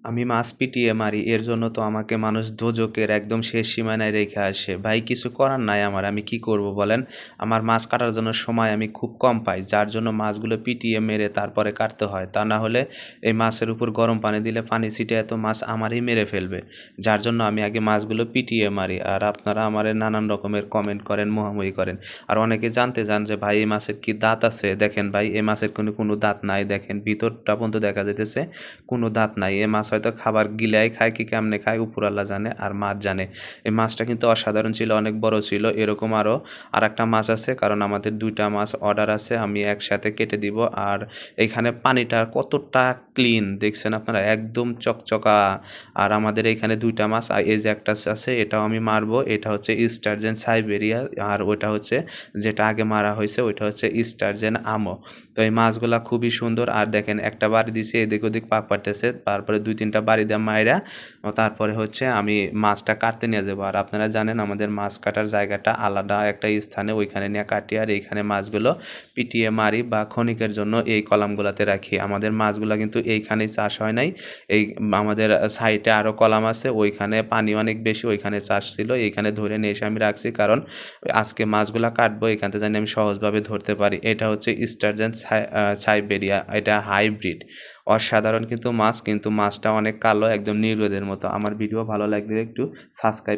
আমি মাছ পিটিয়ে মারি এর জন্য তো আমাকে মানুষ দোজখের একদম শেষ সীমানায় রেখে আসে। ভাই কিছু করার নাই আমার। আমি কি করব বলেন? আমার মাছ কাটার জন্য সময় আমি খুব কম পাই। যার জন্য মাছগুলো পিটিয়ে মেরে তারপরে কাটতে হয়। তা না হলে এই মাছের উপর গরম পানি দিলে পানি ছিটিয়ে তো মাছ আমারই মেরে ফেলবে। যার জন্য আমি আগে মাছগুলো পিটিয়ে মারি। আর আপনারা আমারে নানান রকমের কমেন্ট করেন, মোহামুহি করেন। আর অনেকে জানতে চান যে ভাই এই মাছের কি দাঁত আছে? দেখেন ভাই এই মাছের কোনো দাঁত নাই। দেখেন ভিতরটা পর্যন্ত দেখা যাইতেছে কোনো দাঁত নাই। এ মাছ হয়তো খাবার গিলাই খায় কি কেমনে খায় উপরওয়ালা জানে আর মাছ জানে। এই মাছটা কিন্তু অসাধারণ ছিল, অনেক বড় ছিল। এরকম আরও আরেকটা মাছ আছে, কারণ আমাদের ২ টা মাছ অর্ডার আছে। আমি একসাথে কেটে দিব। আর এইখানে পানিটা কতটা ক্লিন দেখছেন আপনারা? একদম চকচকা। আর আমাদের এইখানে ২ টা মাছ এই যে একটা আছে এটাও আমি মারবো। এটা হচ্ছে স্টারজেন সাইবেরিয়া আর ওইটা হচ্ছে যেটা আগে মারা হইছে ওইটা হচ্ছে স্টারজেন আমো। তো এই মাছগুলা খুবই সুন্দর। আর দেখেন একটা বাড়ি দিছি এদিক ওদিক পাক পারতেছে। তারপরে ২-৩ টা বাড়ি দিয়ে মাইরা তারপরে হচ্ছে আমি মাছটা কাটতে নিয়ে যাবো। আর আপনারা জানেন আমাদের মাছ কাটার জায়গাটা আলাদা একটা স্থানে, ওইখানে নিয়ে কাটি। আর এইখানে মাছগুলো পিটিয়ে মারি বা ক্ষণিকের জন্য এই কলামগুলাতে রাখি। আমাদের মাছগুলা কিন্তু এইখানেই চাষ হয় নাই। এই আমাদের সাইডে আরও কলাম আছে, ওইখানে পানি অনেক বেশি, ওইখানে চাষ ছিল। এইখানে ধরে নিয়ে এসে আমি রাখছি, কারণ আজকে মাছগুলা কাটবো এখান থেকে জানি আমি সহজভাবে ধরতে পারি। এটা হচ্ছে স্টারজেন সাইবেরিয়া, এটা হাইব্রিড। অসাধারণ কিন্তু মাছ, কিন্তু মাছটা অনেক কালো, একদম নির্বোধের মতো। আমার ভিডিও ভালো লাগলে একটু সাবস্ক্রাইব